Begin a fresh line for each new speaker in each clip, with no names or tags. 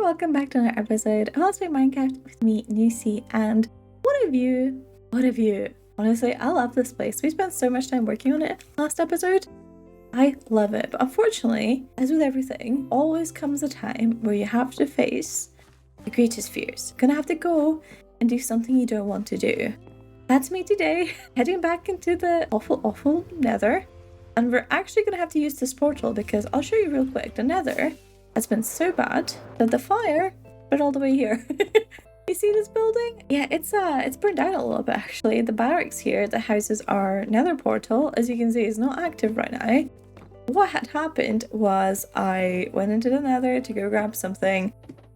welcome back to another episode of Let's Play Minecraft with me, Lucy, and what have you? Honestly, I love this place. We spent so much time working on it last episode. I love it, but unfortunately, as with everything, always comes a time where you have to face the greatest fears. You're gonna have to go and do something you don't want to do. That's me today, heading back into the awful Nether, and we're actually gonna have to use this portal because I'll show you real quick. The Nether has been so bad that the fire spread all the way here. You see this building? Yeah, it's burned down a little bit actually. The barracks here that houses our Nether portal, as you can see, is not active right now. What had happened was I went into the Nether to go grab something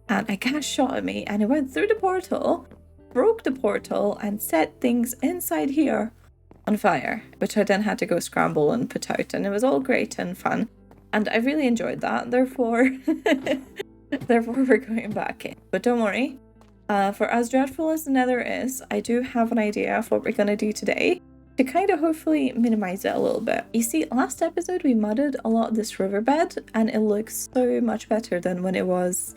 and a gas shot at me and it went through the portal, broke the portal and set things inside here on fire, which I then had to go scramble and put out, and it was all great and fun. And I really enjoyed that, therefore we're going back in. But don't worry, for as dreadful as the Nether is, I do have an idea of what we're going to do today to kind of hopefully minimize it a little bit. You see, last episode we mudded a lot of this riverbed and it looks so much better than when it was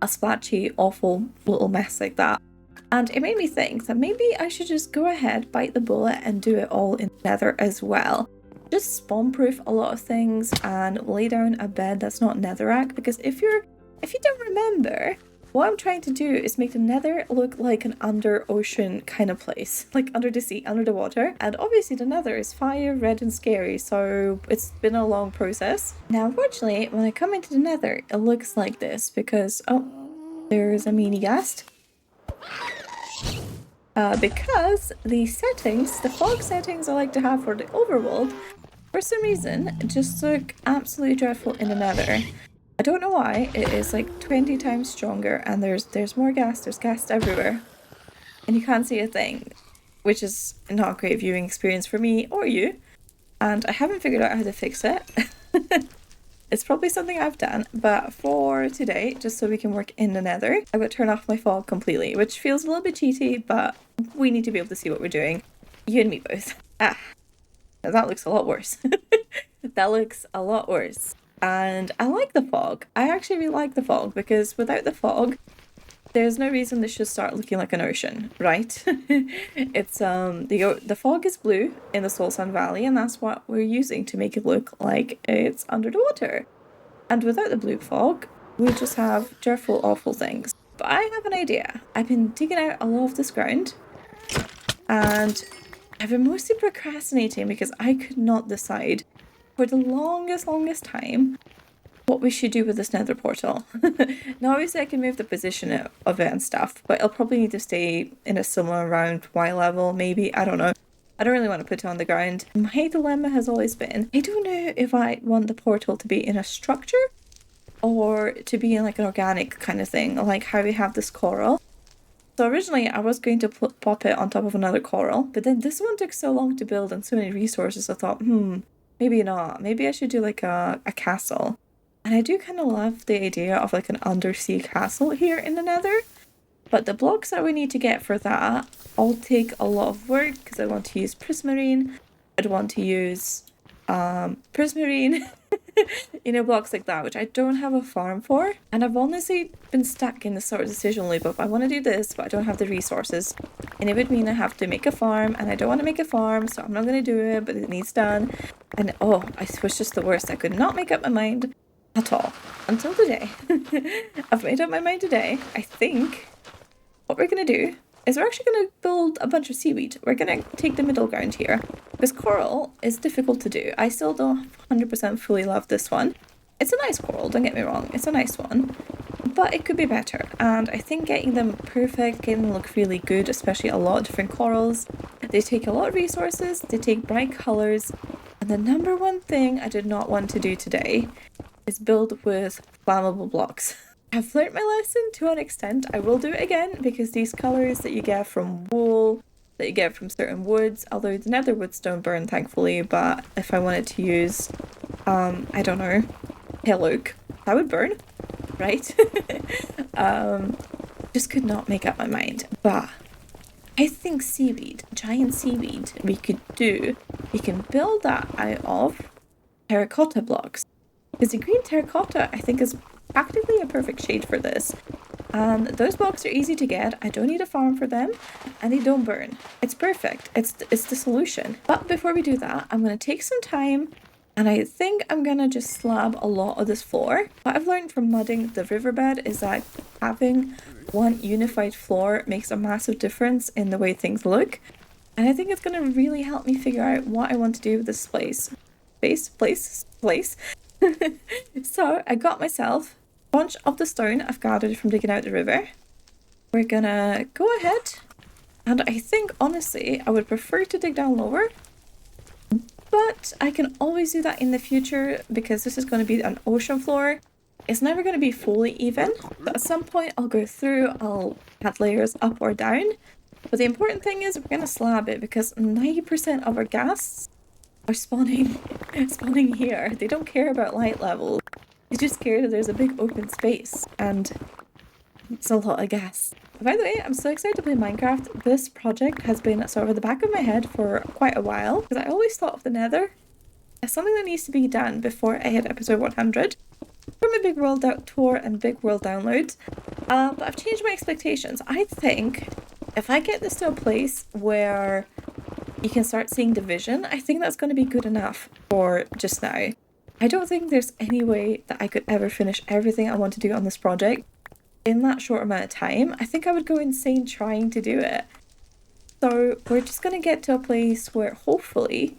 a splashy, awful little mess like that. And it made me think that maybe I should just go ahead, bite the bullet and do it all in Nether as well. Just spawn-proof a lot of things and lay down a bed that's not netherrack, because if you don't remember, what I'm trying to do is make the Nether look like an under ocean kind of place, like under the sea, under the water. And obviously the Nether is fire, red and scary, so it's been a long process. Now unfortunately, when I come into the Nether, it looks like this because, oh, there's a mini ghast. Because the settings, the fog settings I like to have for the overworld, for some reason, just look absolutely dreadful in the Nether. I don't know why. It is like 20 times stronger and there's more gas, there's gas everywhere. And you can't see a thing, which is not a great viewing experience for me or you. And I haven't figured out how to fix it. It's probably something I've done, but for today, just so we can work in the Nether, I'm going to turn off my fog completely, which feels a little bit cheaty, but we need to be able to see what we're doing. You and me both. Ah, now that looks a lot worse. That looks a lot worse. And I like the fog. I actually really like the fog because without the fog, there's no reason this should start looking like an ocean, right? It's the fog is blue in the Soul Sand Valley, and that's what we're using to make it look like it's under the water. And without the blue fog, we just have dreadful, awful things. But I have an idea. I've been digging out a lot of this ground, and I've been mostly procrastinating because I could not decide for the longest time what we should do with this Nether portal. Now obviously I can move the position of it and stuff, but it'll probably need to stay in a similar round Y level, maybe, I don't know. I don't really want to put it on the ground. My dilemma has always been, I don't know if I want the portal to be in a structure or to be in like an organic kind of thing, like how we have this coral. So originally I was going to pop it on top of another coral, but then this one took so long to build and so many resources, I thought, maybe not. Maybe I should do like a castle. And I do kind of love the idea of like an undersea castle here in the Nether. But the blocks that we need to get for that all take a lot of work because I want to use prismarine. I'd want to use prismarine, blocks like that, which I don't have a farm for. And I've honestly been stuck in this sort of decision loop of I want to do this, but I don't have the resources. And it would mean I have to make a farm, and I don't want to make a farm, so I'm not going to do it, but it needs done. And oh, it was just the worst. I could not make up my mind at all until today. I've made up my mind today. I think what we're gonna do is we're actually gonna build a bunch of seaweed. We're gonna take the middle ground here because coral is difficult to do. I still don't 100% fully love this one. It's a nice coral, don't get me wrong, it's a nice one, but it could be better. And I think getting them perfect, getting them look really good, especially a lot of different corals, they take a lot of resources, they take bright colors. And the number one thing I did not want to do today is build with flammable blocks. I've learnt my lesson to an extent. I will do it again because these colours that you get from wool, that you get from certain woods, although the nether woods don't burn thankfully, but if I wanted to use, I don't know, pale oak, that would burn, right? Just could not make up my mind. But I think seaweed, giant seaweed, we could do. We can build that out of terracotta blocks. Because the green terracotta, I think, is practically a perfect shade for this. And those blocks are easy to get. I don't need a farm for them, and they don't burn. It's perfect. It's the solution. But before we do that, I'm going to take some time, and I think I'm going to just slab a lot of this floor. What I've learned from mudding the riverbed is that having one unified floor makes a massive difference in the way things look. And I think it's going to really help me figure out what I want to do with this place. So I got myself a bunch of the stone I've gathered from digging out the river. We're gonna go ahead, and I think honestly I would prefer to dig down lower, but I can always do that in the future because this is going to be an ocean floor. It's never going to be fully even, but at some point I'll go through, I'll add layers up or down. But the important thing is we're going to slab it because 90% of our ghasts are spawning here. They don't care about light levels. They just care that there's a big open space, and it's a lot of gas. By the way, I'm so excited to play Minecraft. This project has been sort of at the back of my head for quite a while because I always thought of the Nether as something that needs to be done before I hit episode 100 for my big world tour and big world downloads. But I've changed my expectations. I think if I get this to a place where you can start seeing division, I think that's going to be good enough for just now. I don't think there's any way that I could ever finish everything I want to do on this project in that short amount of time. I think I would go insane trying to do it. So we're just going to get to a place where hopefully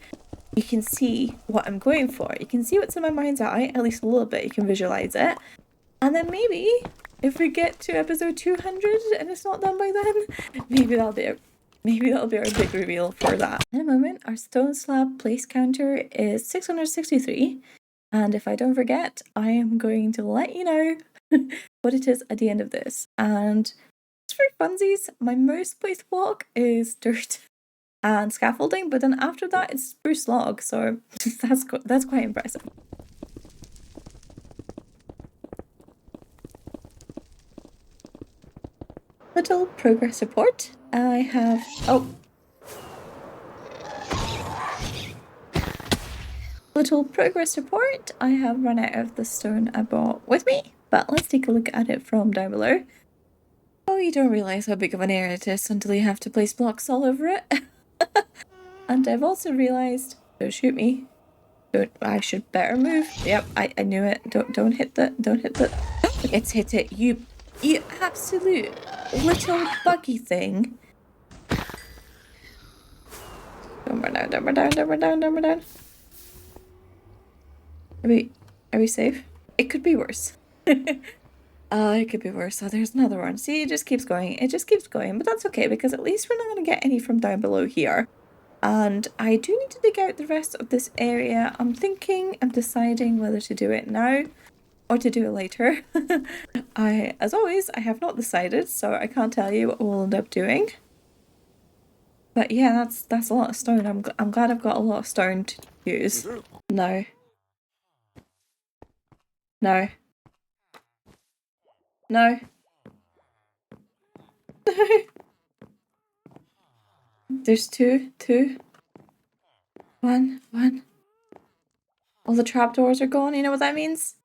you can see what I'm going for. You can see what's in my mind's eye, at least a little bit. You can visualize it. And then maybe if we get to episode 200 and it's not done by then, maybe that'll be our big reveal for that. In a moment, our stone slab place counter is 663. And if I don't forget, I am going to let you know what it is at the end of this. And just for funsies, my most placed block is dirt and scaffolding, but then after that it's spruce log, so that's quite impressive. Little progress report. I have little progress report. I have run out of the stone I brought with me, but let's take a look at it from down below. Oh, you don't realize how big of an area it is until you have to place blocks all over it. And I've also realized, don't shoot me. I should better move. Yep, I knew it. Don't hit the. It's hit it. You absolute little buggy thing. Don't burn down. Are we safe? It could be worse. It could be worse. Oh, there's another one. See, it just keeps going. It just keeps going, but that's okay because at least we're not going to get any from down below here. And I do need to dig out the rest of this area. I'm deciding whether to do it now or to do it later. As always, I have not decided, so I can't tell you what we'll end up doing. But yeah, that's a lot of stone. I'm glad I've got a lot of stone to use. No. No. No. There's two. One. All the trapdoors are gone. You know what that means?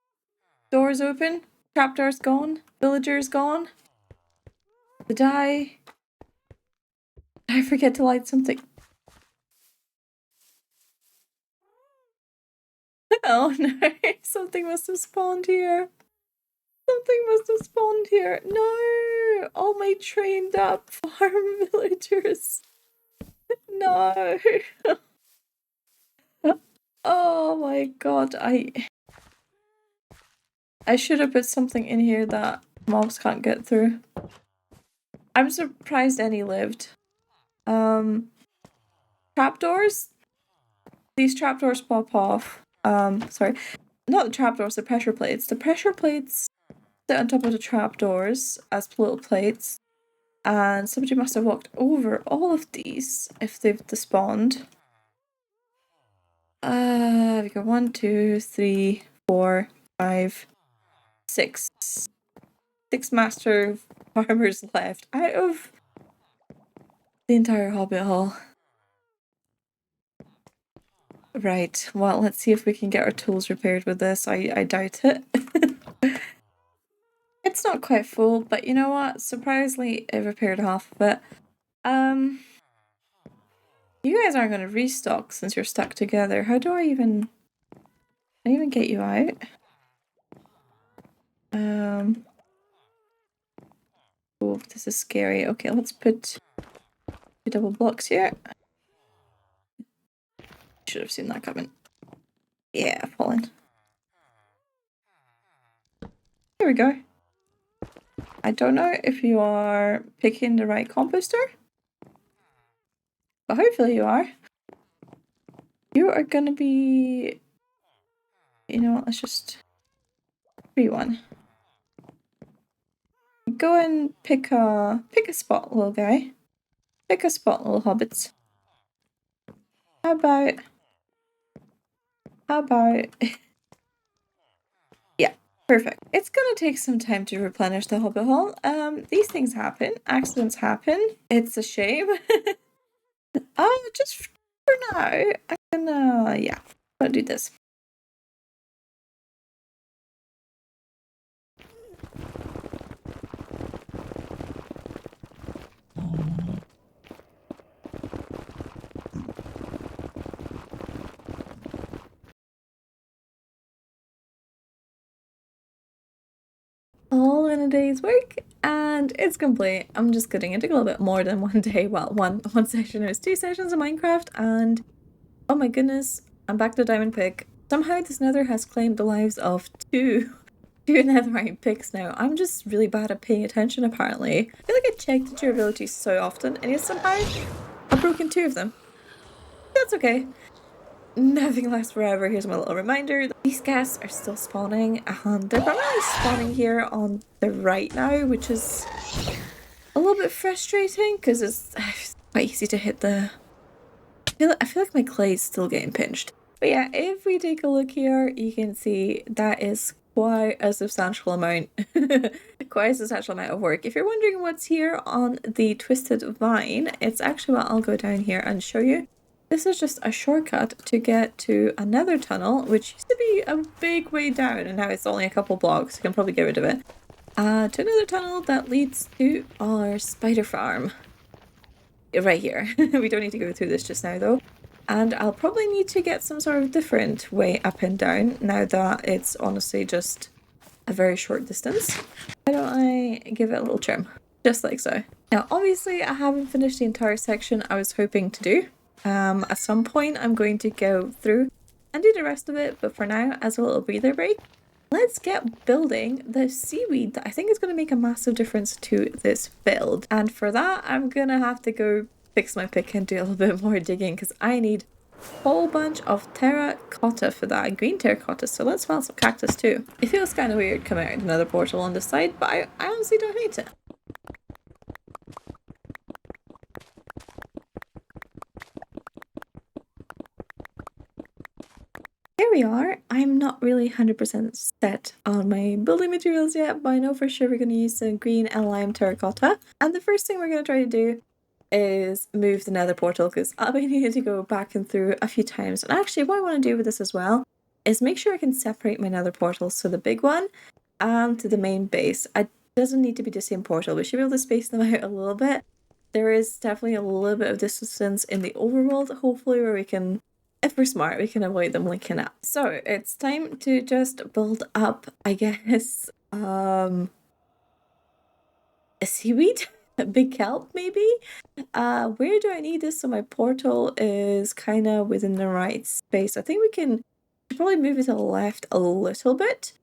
Doors open. Trapdoors gone. Villagers gone. Did I forget to light something? Oh no, something must have spawned here. No! All my trained up farm villagers. No! Oh my god, I should have put something in here that mobs can't get through. I'm surprised any lived. Trapdoors? These trapdoors pop off. Sorry. Not the trapdoors, the pressure plates. The pressure plates sit on top of the trapdoors as little plates. And somebody must have walked over all of these if they've despawned. We got 1, 2, 3, 4, 5, 6. 6 master farmers left out of the entire hobbit hall. Right, well, let's see if we can get our tools repaired with this. I doubt it. It's not quite full, but you know what? Surprisingly, it repaired half of it. You guys aren't going to restock since you're stuck together. How do I even get you out? Oh, this is scary. Okay, let's put 2 double blocks here. Should have seen that coming. Yeah, fallen. Here we go. I don't know if you are picking the right composter, but hopefully you are. You are gonna be... You know what, let's just... free one. Go and pick a spot, little guy. Pick a spot, little hobbits. How about... Yeah, perfect. It's gonna take some time to replenish the hobbit hole. These things happen. Accidents happen. It's a shame. Just for now, I can, yeah, I'll do this. All in a day's work, and it's complete. I'm just kidding. It took a little bit more than one day. Well, one session. It was 2 sessions of Minecraft, and oh my goodness, I'm back to Diamond Pick. Somehow this Nether has claimed the lives of two netherite picks now. I'm just really bad at paying attention, apparently. I feel like I check the durability so often, and yet somehow I've broken 2 of them. That's okay. Nothing lasts forever. Here's my little reminder. These guests are still spawning, and they're primarily spawning here on the right now, which is a little bit frustrating because it's quite easy to hit the... I feel like my clay is still getting pinched. But yeah, if we take a look here, you can see that is quite a substantial amount. Quite a substantial amount of work. If you're wondering what's here on the twisted vine, it's actually what I'll go down here and show you. This is just a shortcut to get to another tunnel, which used to be a big way down, and now it's only a couple blocks. You can probably get rid of it. To another tunnel that leads to our spider farm. Right here. We don't need to go through this just now, though. And I'll probably need to get some sort of different way up and down, now that it's honestly just a very short distance. Why don't I give it a little trim? Just like so. Now, obviously, I haven't finished the entire section I was hoping to do. At some point I'm going to go through and do the rest of it, but for now, as a little breather break, let's get building the seaweed that I think is going to make a massive difference to this build. And for that, I'm gonna have to go fix my pick and do a little bit more digging because I need a whole bunch of terracotta for that, green terracotta. So let's find some cactus too. It feels kind of weird coming out another portal on the side, but I honestly don't hate it. Here we are. I'm not really 100% set on my building materials yet, but I know for sure we're going to use some green and lime terracotta. And the first thing we're going to try to do is move the nether portal because I'll be needing to go back and through a few times. And actually what I want to do with this as well is make sure I can separate my nether portals, so the big one and to the main base. It doesn't need to be the same portal. We should be able to space them out a little bit. There is definitely a little bit of distance in the overworld, hopefully, where we can, if we're smart, we can avoid them linking up. So it's time to just build up, I guess, a seaweed, a big kelp maybe. Where do I need this? So my portal is kind of within the right space. I think we can probably move it to the left a little bit.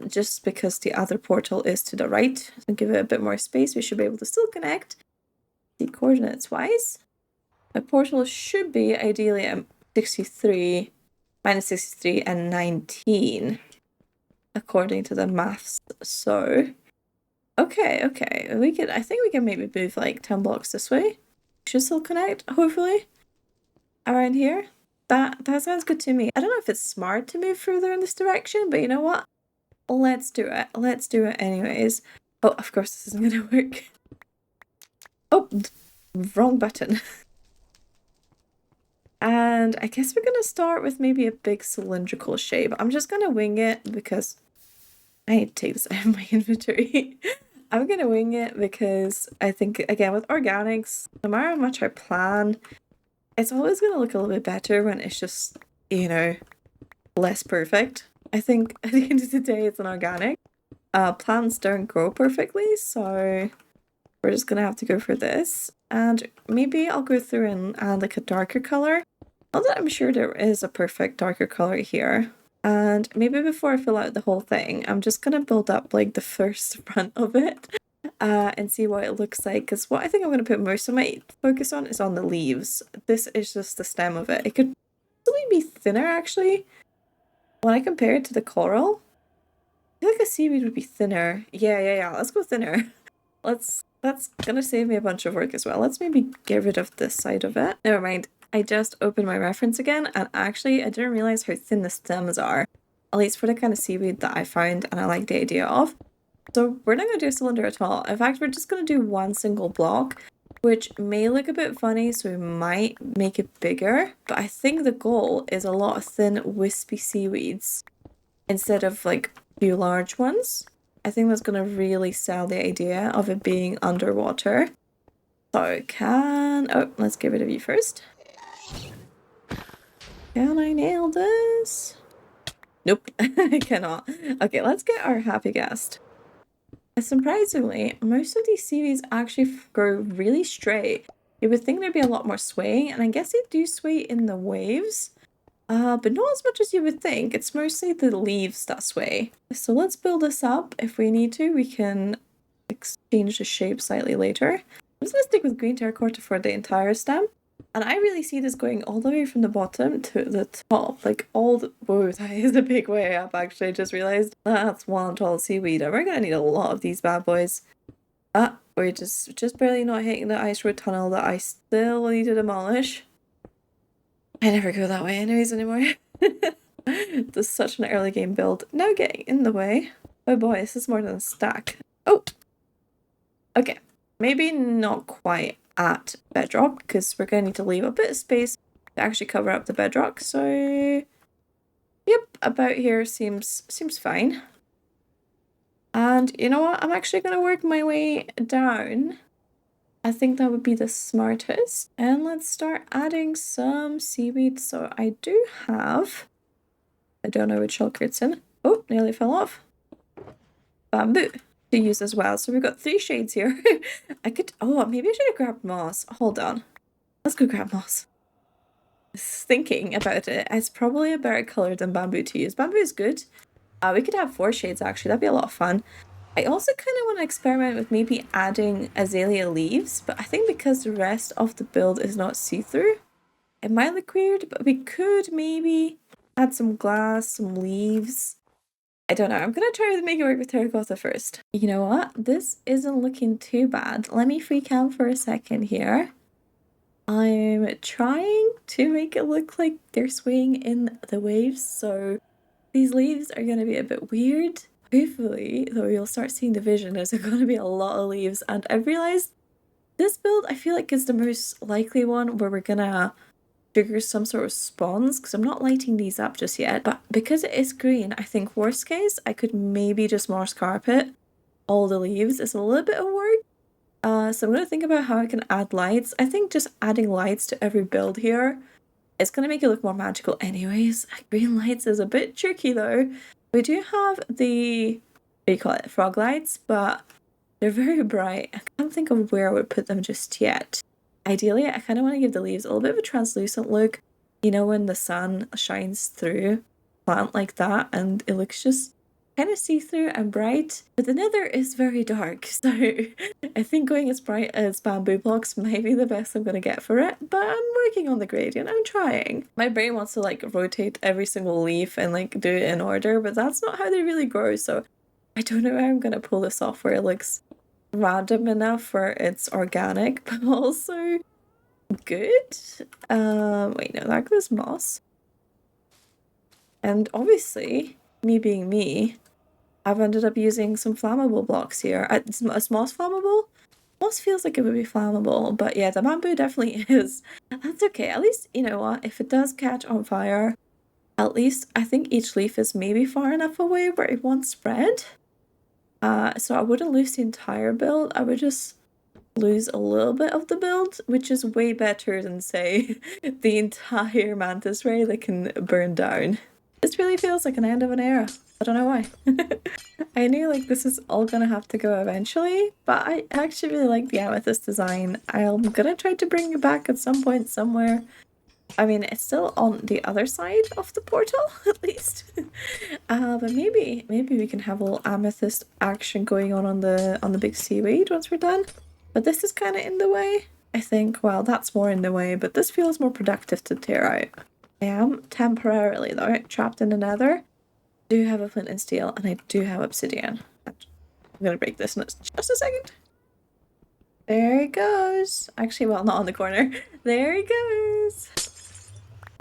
Just because the other portal is to the right. So give it a bit more space. We should be able to still connect. The coordinates wise. My portal should be ideally at 63, minus 63 and 19, according to the maths. So, okay. I think we can maybe move like 10 blocks this way. Should still connect, hopefully, around here. That sounds good to me. I don't know if it's smart to move further in this direction, but you know what? Let's do it. Let's do it anyways. Oh, of course this isn't gonna work. Oh, wrong button. And I guess we're going to start with maybe a big cylindrical shape. I'm just going to wing it because I need to take this out of my inventory. I'm gonna wing it because I think, again, with organics, no matter how much I plan, it's always gonna look a little bit better when it's just, you know, less perfect. I think at the end of the day, it's an organic. Plants don't grow perfectly, so we're just gonna have to go for this. And maybe I'll go through and add like a darker color. Not that I'm sure there is a perfect darker color here. And maybe before I fill out the whole thing, I'm just gonna build up like the first front of it and see what it looks like. Because what I think I'm gonna put most of my focus on is on the leaves. This is just the stem of it. It could possibly be thinner actually. When I compare it to the coral, I feel like a seaweed would be thinner. Yeah. Let's go thinner. That's gonna save me a bunch of work as well. Let's maybe get rid of this side of it. Never mind. I just opened my reference again, and actually I didn't realize how thin the stems are. At least for the kind of seaweed that I found and I like the idea of. So we're not gonna do a cylinder at all. In fact, we're just gonna do one single block, which may look a bit funny, so we might make it bigger. But I think the goal is a lot of thin, wispy seaweeds instead of like few large ones. I think that's gonna really sell the idea of it being underwater. So let's get rid of you first. Can I nail this? Nope, I cannot. Okay, let's get our happy guest. And surprisingly, most of these seaweeds actually grow really straight. You would think there'd be a lot more swaying, and I guess they do sway in the waves. But not as much as you would think. It's mostly the leaves that sway. So let's build this up. If we need to, we can change the shape slightly later. I'm just gonna stick with green terracotta for the entire stem. And I really see this going all the way from the bottom to the top. Like whoa, that is a big way up actually. I just realized that's one tall seaweed. And we're gonna need a lot of these bad boys. We're just barely not hitting the ice road tunnel that I still need to demolish. I never go that way anyways anymore. This is such an early game build. Now getting in the way. Oh boy, this is more than a stack. Oh! Okay, maybe not quite at bedrock, because we're going to need to leave a bit of space to actually cover up the bedrock, so... Yep, about here seems fine. And you know what? I'm actually going to work my way down. I think that would be the smartest. And let's start adding some seaweed. So I do have, I don't know which shulker it's in. Oh, nearly fell off. Bamboo to use as well. So we've got 3 shades here. Maybe I should have grabbed moss. Hold on. Let's go grab moss. Thinking about it, it's probably a better color than bamboo to use. Bamboo is good. We could have 4 shades actually. That'd be a lot of fun. I also kind of want to experiment with maybe adding azalea leaves, but I think because the rest of the build is not see-through, it might look weird, but we could maybe add some glass, some leaves. I don't know. I'm going to try to make it work with terracotta first. You know what? This isn't looking too bad. Let me free cam for a second here. I'm trying to make it look like they're swaying in the waves, so these leaves are going to be a bit weird. Hopefully, though, you'll start seeing the vision. There's going to be a lot of leaves, and I've realized this build, I feel like, is the most likely one where we're gonna trigger some sort of spawns, because I'm not lighting these up just yet. But because it is green, I think worst case, I could maybe just Morse carpet all the leaves. It's a little bit of work. So I'm going to think about how I can add lights. I think just adding lights to every build here is going to make it look more magical anyways. Green lights is a bit tricky though. We do have the, what do you call it, frog lights, but they're very bright. I can't think of where I would put them just yet. Ideally, I kind of want to give the leaves a little bit of a translucent look. You know, when the sun shines through a plant like that and it looks just kind of see-through and bright. But the nether is very dark, so I think going as bright as bamboo blocks might be the best I'm going to get for it. But I'm working on the gradient. I'm trying. My brain wants to like rotate every single leaf and like do it in order, but that's not how they really grow. So I don't know how I'm going to pull this off where it looks random enough where it's organic, but also good. Wait, no, that goes moss. And obviously, me being me, I've ended up using some flammable blocks here. Is moss flammable? Moss feels like it would be flammable, but yeah, the bamboo definitely is. That's okay. At least, you know what, if it does catch on fire, at least I think each leaf is maybe far enough away where it won't spread. So I wouldn't lose the entire build. I would just lose a little bit of the build, which is way better than, say, the entire mantis ray that can burn down. This really feels like an end of an era. I don't know why. I knew like this is all gonna have to go eventually, but I actually really like the amethyst design. I'm gonna try to bring it back at some point somewhere. I mean, it's still on the other side of the portal, at least. But maybe we can have a little amethyst action going on the big seaweed once we're done. But this is kind of in the way, I think. Well, that's more in the way, but this feels more productive to tear out. I am temporarily, though, trapped in the nether. I do have a flint and steel, and I do have obsidian. I'm gonna break this in just a second. There he goes. Actually, well, not on the corner. There he goes.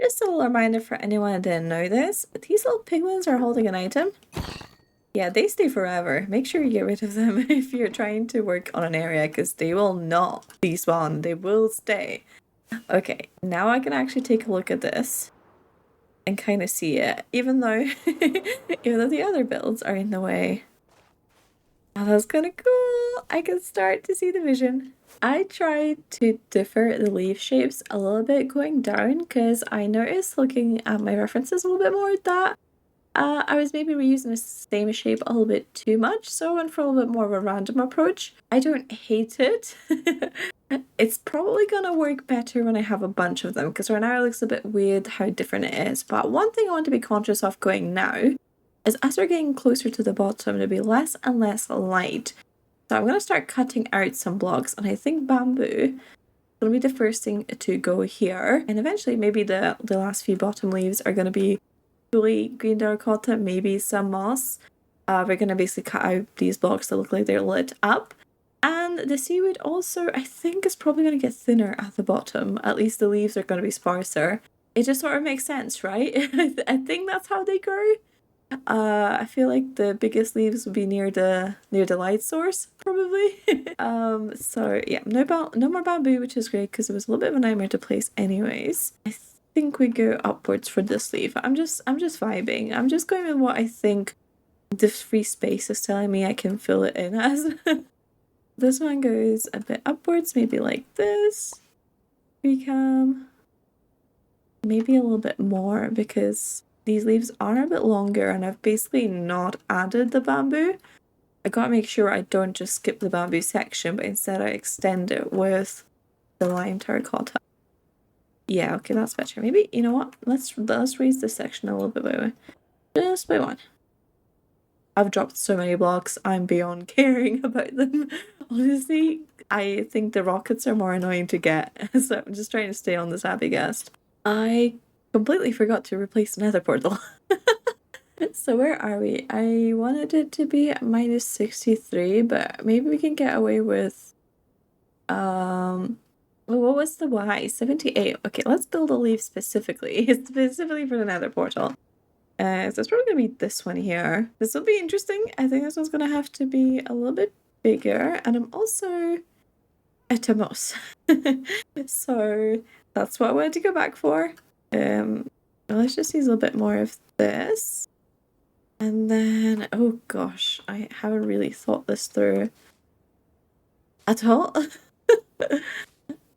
Just a little reminder for anyone that didn't know this. These little penguins are holding an item. Yeah, they stay forever. Make sure you get rid of them if you're trying to work on an area, because they will not despawn. They will stay. Okay, now I can actually take a look at this and kind of see it, even though the other builds are in the way. Oh, that's kind of cool. I can start to see the vision. I tried to differ the leaf shapes a little bit going down because I noticed looking at my references a little bit more that I was maybe reusing the same shape a little bit too much, so I went for a little bit more of a random approach. I don't hate it. It's probably gonna work better when I have a bunch of them, because right now it looks a bit weird how different it is. But one thing I want to be conscious of going now is as we're getting closer to the bottom, it'll be less and less light. So I'm gonna start cutting out some blocks, and I think bamboo is gonna be the first thing to go here. And eventually maybe the last few bottom leaves are gonna be fully green terracotta, maybe some moss. We're gonna basically cut out these blocks that look like they're lit up. And the seaweed also, I think, is probably gonna get thinner at the bottom. At least the leaves are gonna be sparser. It just sort of makes sense, right? I think that's how they grow. I feel like the biggest leaves would be near the light source, probably. So yeah, no more bamboo, which is great because it was a little bit of a nightmare to place anyways. I think we go upwards for this leaf. I'm just vibing. I'm just going with what I think the free space is telling me I can fill it in as. This one goes a bit upwards, maybe like this. We come maybe a little bit more because these leaves are a bit longer and I've basically not added the bamboo. I gotta make sure I don't just skip the bamboo section, but instead I extend it with the lime terracotta. Yeah, okay, that's better. Maybe, you know what? Let's raise this section a little bit by just by one. I've dropped so many blocks, I'm beyond caring about them. Honestly, I think the rockets are more annoying to get, so I'm just trying to stay on this happy guest. I completely forgot to replace the nether portal. So where are we? I wanted it to be at -63, but maybe we can get away with what was the Y? 78. Okay, let's build a leaf specifically for the nether portal. So it's probably gonna be this one here. This will be interesting. I think this one's gonna have to be a little bit bigger, and I'm also at a mouse. So that's what I wanted to go back for. Let's just use a little bit more of this. And then, oh gosh, I haven't really thought this through at all.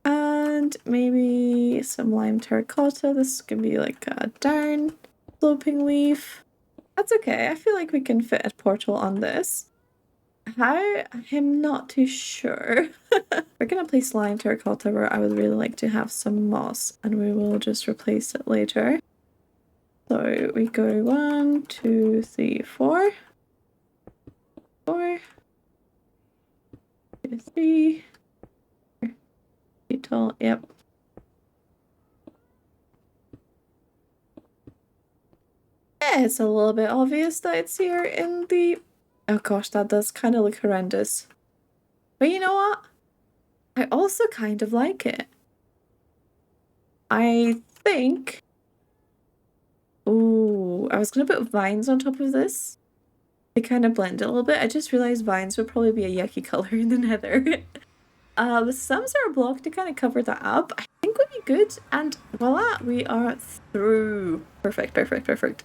And maybe some lime terracotta. This can be like a down sloping leaf. That's okay. I feel like we can fit a portal on this. How? I'm not too sure. We're gonna place lime terracotta where I would really like to have some moss, and we will just replace it later. So we go 1, 2, 3, 4. 4. 2, 3. Tall, yep. Yeah, it's a little bit obvious that it's here in the... Oh gosh, that does kind of look horrendous. But you know what? I also kind of like it. I think... Ooh, I was gonna put vines on top of this. They kind of blend it a little bit. I just realized vines would probably be a yucky color in the nether. With some sort of block to kind of cover that up, I think would be good. And voila, we are through. Perfect, perfect, perfect.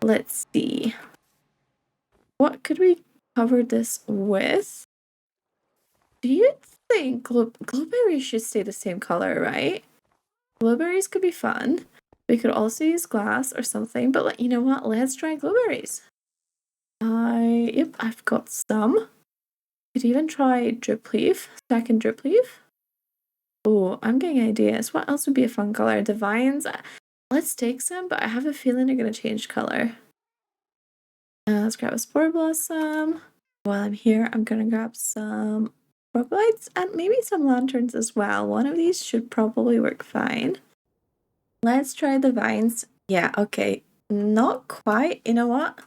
Let's see. What could we cover this with? Do you think glowberries should stay the same color, right? Glowberries could be fun. We could also use glass or something, but you know what? Let's try glowberries. Yep, I've got some. Could even try drip leaf, stack and drip leaf. Oh, I'm getting ideas. What else would be a fun color? The vines. Let's take some, but I have a feeling they're gonna change color. Let's grab a spore blossom. While I'm here, I'm gonna grab some rock lights and maybe some lanterns as well. One of these should probably work fine. Let's try the vines. Yeah, okay. Not quite. You know what?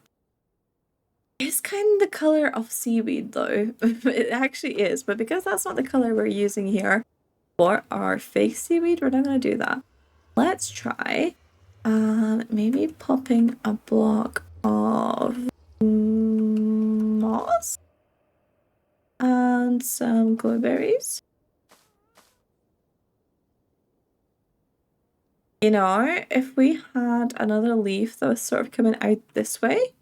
It's kind of the color of seaweed though. It actually is, but because that's not the color we're using here for our fake seaweed, we're not going to do that. Let's try maybe popping a block of moss and some glowberries. You know, if we had another leaf that was sort of coming out this way,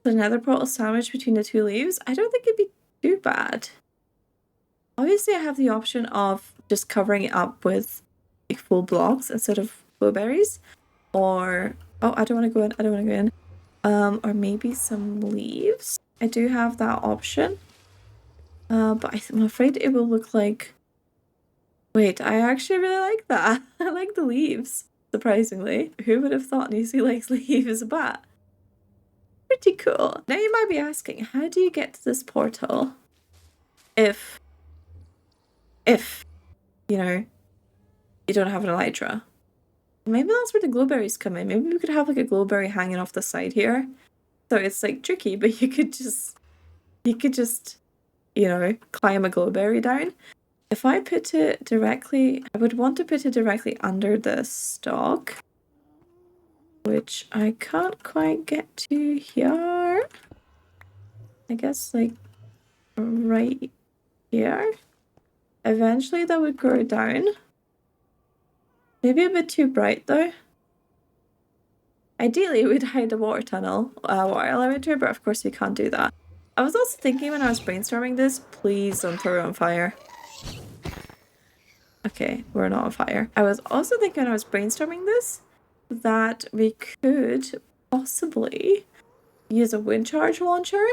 the nether portal sandwiched between the two leaves, I don't think it'd be too bad. Obviously, I have the option of just covering it up with like full blocks instead of blueberries, or oh, I don't want to go in. I don't want to go in. Or maybe some leaves. I do have that option. But I'm afraid it will look like. Wait, I actually really like that. I like the leaves. Surprisingly, who would have thought Nisi likes leaves? But pretty cool. Now you might be asking, how do you get to this portal? If you know, you don't have an elytra. Maybe that's where the glowberries come in. Maybe we could have like a glowberry hanging off the side here. So it's like tricky, but you could just, you know, climb a glowberry down. If I put it directly, I would want to put it directly under the stalk, which I can't quite get to here. I guess like right here. Eventually that would grow down. Maybe a bit too bright though. Ideally, we'd hide the water tunnel, water elevator, but of course we can't do that. I was also thinking when I was brainstorming this, please don't throw it on fire. Okay, we're not on fire. I was also thinking when I was brainstorming this, that we could possibly use a wind charge launcher,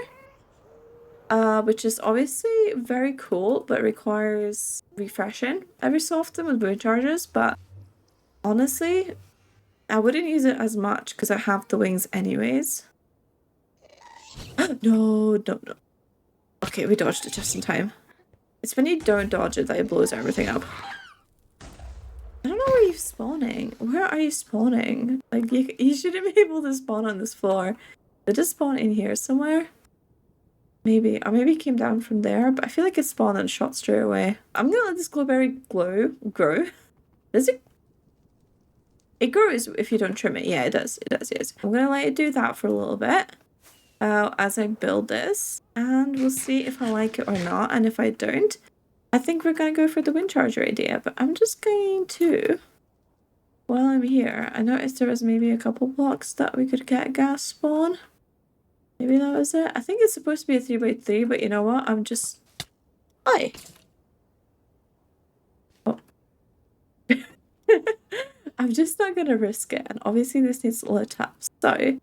which is obviously very cool, but requires refreshing every so often with wind charges, but honestly, I wouldn't use it as much because I have the wings anyways. No. Okay, we dodged it just in time. It's when you don't dodge it that it blows everything up. I don't know where you're spawning. Where are you spawning? Like, you shouldn't be able to spawn on this floor. Did it spawn in here somewhere? Maybe. Or maybe it came down from there, but I feel like it spawned and shot straight away. I'm gonna let this glowberry grow. Does it? It grows if you don't trim it. Yeah, it does. It does, yes. I'm gonna let it do that for a little bit as I build this, and we'll see if I like it or not. And if I don't, I think we're gonna go for the wind charger idea. But I'm just going to, while I'm here, I noticed there was maybe a couple blocks that we could get a gas spawn. Maybe that was it. I think it's supposed to be a 3x3, but you know what? I'm just... Hi! Oh. I'm just not going to risk it. And obviously this needs lit up. So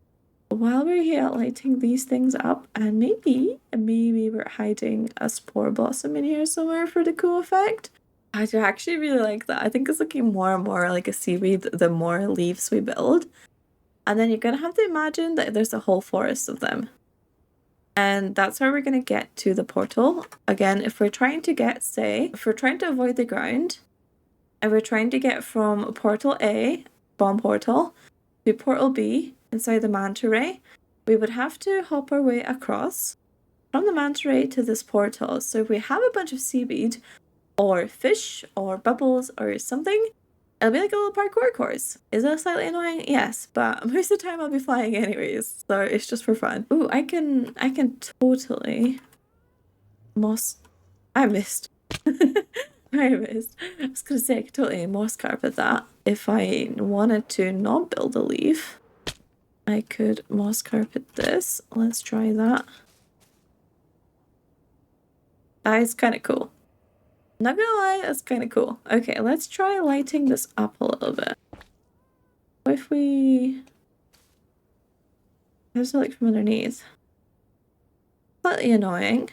while we're here lighting these things up, and maybe we're hiding a spore blossom in here somewhere for the cool effect. I do actually really like that. I think it's looking more and more like a seaweed the more leaves we build. And then you're going to have to imagine that there's a whole forest of them. And that's how we're going to get to the portal. Again, if we're trying to get, say, if we're trying to avoid the ground, and we're trying to get from portal A, bomb portal, to portal B inside the manta ray, we would have to hop our way across from the manta ray to this portal. So if we have a bunch of seaweed, or fish, or bubbles, or something, it'll be like a little parkour course. Is that slightly annoying? Yes, but most of the time I'll be flying anyways, so it's just for fun. Ooh, I can totally moss. I missed. I missed. I was gonna say I could totally moss carpet that. If I wanted to not build a leaf, I could moss carpet this. Let's try that. That is kind of cool. Not gonna lie, that's kind of cool. Okay, let's try lighting this up a little bit. What if we... How's it like from underneath? Slightly annoying,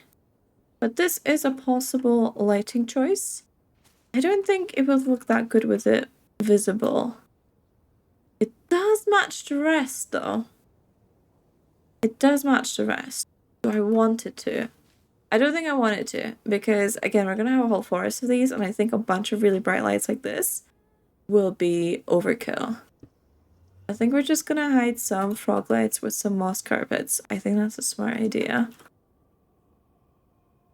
but this is a possible lighting choice. I don't think it would look that good with it visible. It does match the rest though. It does match the rest. Do I want it to? I don't think I want it to, because again, we're gonna have a whole forest of these, and I think a bunch of really bright lights like this will be overkill. I think we're just gonna hide some frog lights with some moss carpets. I think that's a smart idea.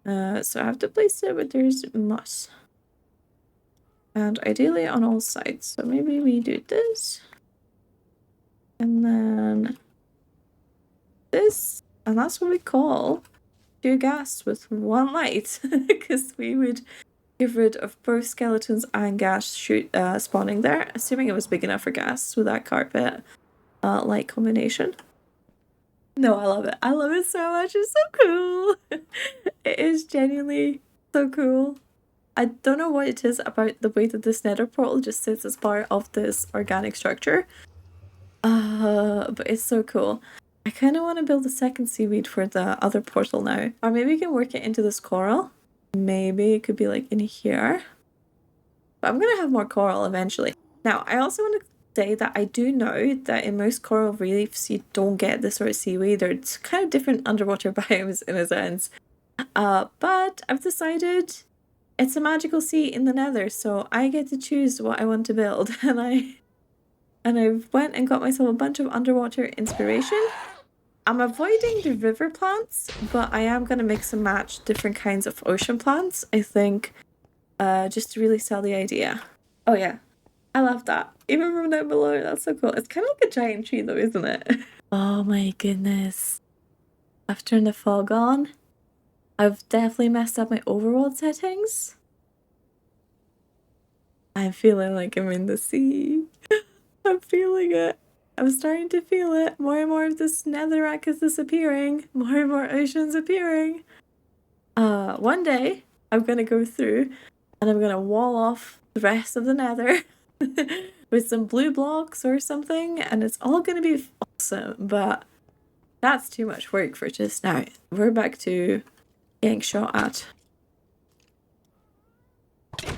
So I have to place it where there's moss. And ideally on all sides. So maybe we do this. And then this. And that's what we call 2 ghasts with 1 light. Because we would get rid of both skeletons and ghasts spawning there. Assuming it was big enough for ghasts with that carpet light combination. No, I love it. I love it so much. It's so cool. It is genuinely so cool. I don't know what it is about the way that this nether portal just sits as part of this organic structure. But it's so cool. I kind of want to build a second seaweed for the other portal now. Or maybe we can work it into this coral. Maybe it could be like in here. But I'm going to have more coral eventually. Now, I also want to say that I do know that in most coral reefs you don't get this sort of seaweed. It's kind of different underwater biomes in a sense. But I've decided it's a magical sea in the nether, so I get to choose what I want to build. And I went and got myself a bunch of underwater inspiration. I'm avoiding the river plants, but I am going to mix and match different kinds of ocean plants, I think, just to really sell the idea. Oh yeah, I love that. Even from down below, that's so cool. It's kind of like a giant tree though, isn't it? Oh my goodness. I've turned the fog on. I've definitely messed up my overworld settings. I'm feeling like I'm in the sea. I'm feeling it. I'm starting to feel it. More and more of this netherrack is disappearing. More and more oceans appearing. One day, I'm gonna go through and I'm gonna wall off the rest of the nether with some blue blocks or something, and it's all gonna be awesome, but that's too much work for just now. We're back to getting shot at. I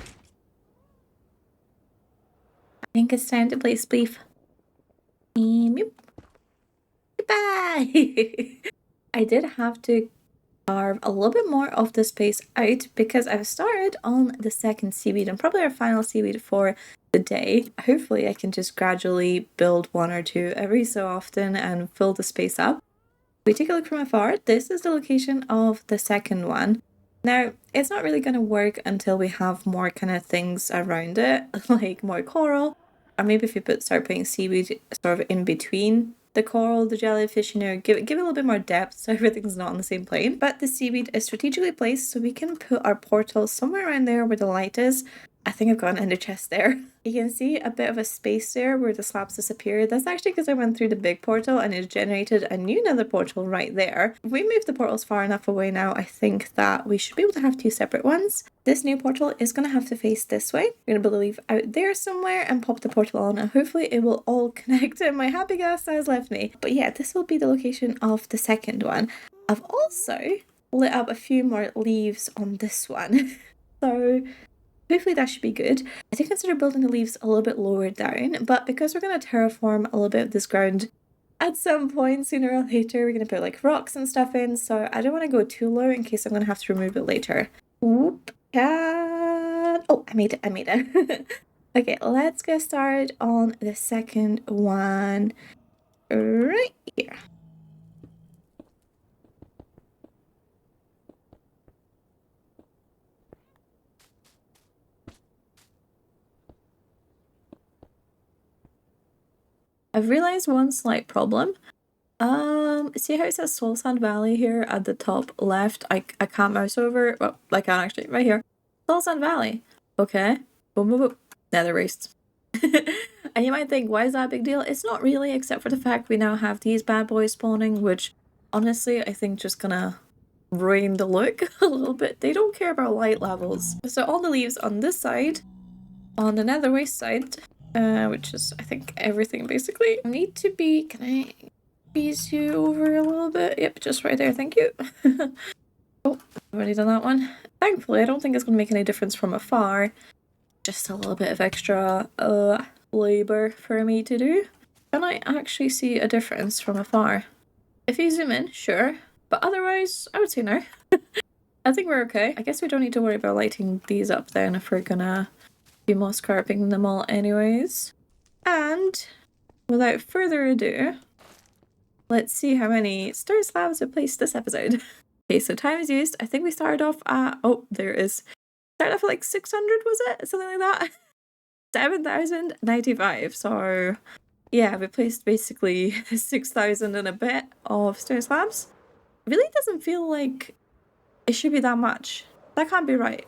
think it's time to play Spleef. Goodbye! I did have to carve a little bit more of the space out because I've started on the second seaweed and probably our final seaweed for the day. Hopefully I can just gradually build 1 or 2 every so often and fill the space up. If we take a look from afar, this is the location of the second one. Now, it's not really going to work until we have more kind of things around it, like more coral, or maybe if we start putting seaweed sort of in between the coral, the jellyfish, you know, give it a little bit more depth so everything's not on the same plane. But the seaweed is strategically placed so we can put our portal somewhere around there where the light is. I think I've got an ender chest there. You can see a bit of a space there where the slabs disappeared. That's actually because I went through the big portal and it generated a new nether portal right there. If we move the portals far enough away now, I think that we should be able to have 2 separate ones. This new portal is going to have to face this way. We're going to be able to leave out there somewhere and pop the portal on, and hopefully it will all connect and my happy gas has left me. But yeah, this will be the location of the second one. I've also lit up a few more leaves on this one. So hopefully that should be good. I did consider building the leaves a little bit lower down, but because we're going to terraform a little bit of this ground at some point sooner or later, we're going to put like rocks and stuff in, so I don't want to go too low in case I'm going to have to remove it later. Whoop. Oh, I made it. Okay, let's get started on the second one right here. I've realized one slight problem. See how it says Soul Sand Valley here at the top left? I can't mouse over. Well, I can actually, right here. Soul Sand Valley. Okay. Boom, boom, boom. Nether wastes. And you might think, why is that a big deal? It's not really, except for the fact we now have these bad boys spawning, which honestly I think just gonna ruin the look a little bit. They don't care about light levels. So all the leaves on this side, on the nether waste side, which is, I think, everything basically, need to be, can I ease you over a little bit? Yep, just right there, thank you. Oh, I've already done that one. Thankfully, I don't think it's going to make any difference from afar. Just a little bit of extra labor for me to do. Can I actually see a difference from afar? If you zoom in, sure. But otherwise, I would say no. I think we're okay. I guess we don't need to worry about lighting these up then if we're gonna be moss carping them all anyways. And without further ado, let's see how many stone slabs we placed this episode. Okay, so times used. I think we started off at, oh, there it is. Started off at like 600, was it? Something like that? 7,095. So yeah, we placed basically 6,000 and a bit of stone slabs. It really doesn't feel like it should be that much. That can't be right.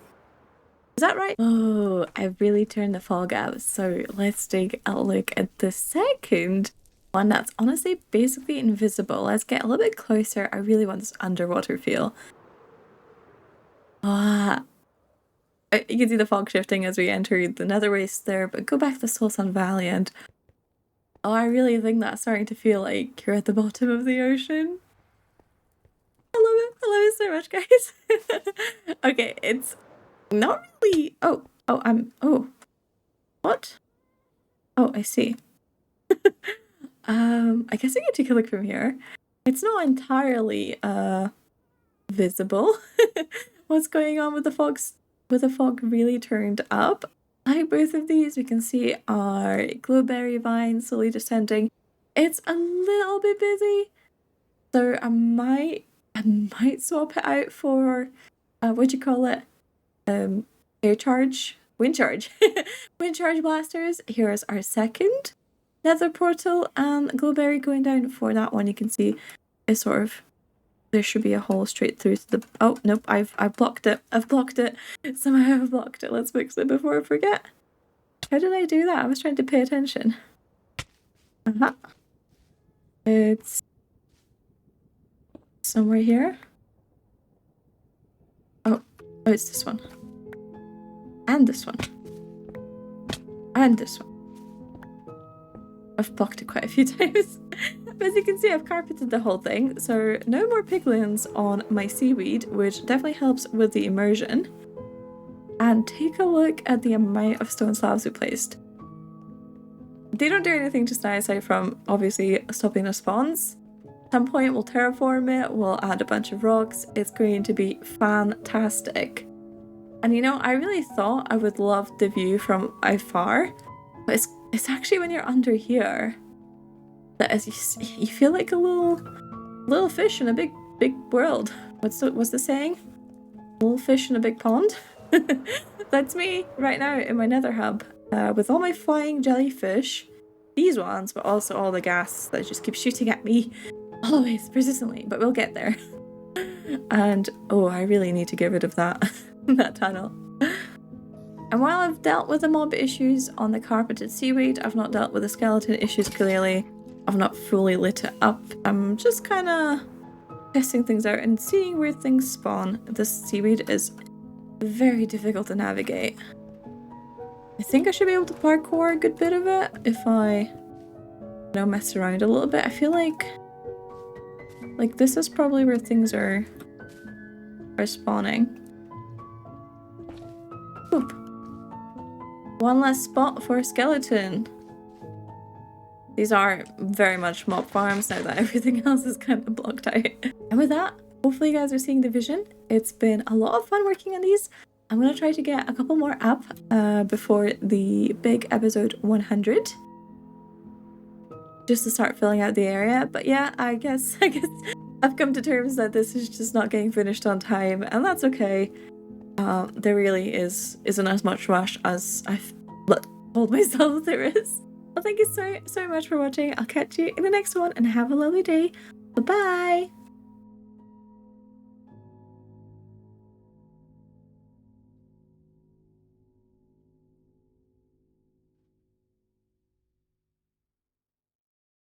Is that right? Oh, I really turned the fog out. So let's take a look at the second one that's honestly basically invisible. Let's get a little bit closer. I really want this underwater feel. Ah, you can see the fog shifting as we enter the nether waste there, but go back to the Soul Sun Valley and oh, I really think that's starting to feel like you're at the bottom of the ocean. I love it. I love it so much, guys. Okay, it's not really... Oh, what? Oh, I see. I guess I can take a look from here. It's not entirely visible what's going on with the fog. With the fog really turned up. Like both of these, we can see our glowberry vine slowly descending. It's a little bit busy, so I might swap it out for what do you call it? Air charge, wind charge, wind charge blasters. Here's our second nether portal, and glowberry going down for that one. You can see it's sort of, there should be a hole straight through to the, oh nope, I've blocked it. I've blocked it. Somehow I've blocked it. Let's fix it before I forget. How did I do that? I was trying to pay attention. It's somewhere here. Oh, it's this one. And this one. And this one. I've blocked it quite a few times. But as you can see, I've carpeted the whole thing. So no more piglins on my seaweed, which definitely helps with the immersion. And take a look at the amount of stone slabs we placed. They don't do anything just now aside from obviously stopping the spawns. At some point we'll terraform it, we'll add a bunch of rocks. It's going to be fantastic. And you know, I really thought I would love the view from afar, but it's actually when you're under here that as you feel like a little fish in a big world. What's the saying? Little fish in a big pond. That's me right now in my nether hub with all my flying jellyfish, these ones, but also all the gas that just keeps shooting at me always persistently, but we'll get there. And oh, I really need to get rid of that that tunnel. And while I've dealt with the mob issues on the carpeted seaweed, I've not dealt with the skeleton issues clearly. I've not fully lit it up. I'm just kind of testing things out and seeing where things spawn. This seaweed is very difficult to navigate. I think I should be able to parkour a good bit of it if I, you know, mess around a little bit. I feel like this is probably where things are spawning. Oop. One less spot for a skeleton. These are very much mob farms now that everything else is kind of blocked out. And with that, hopefully you guys are seeing the vision. It's been a lot of fun working on these. I'm going to try to get a couple more up before the big episode 100. Just to start filling out the area. But yeah, I guess I've come to terms that this is just not getting finished on time, and that's okay. There really isn't as much rush as I've told myself there is. Well, thank you so much for watching. I'll catch you in the next one, and have a lovely day. Bye-bye!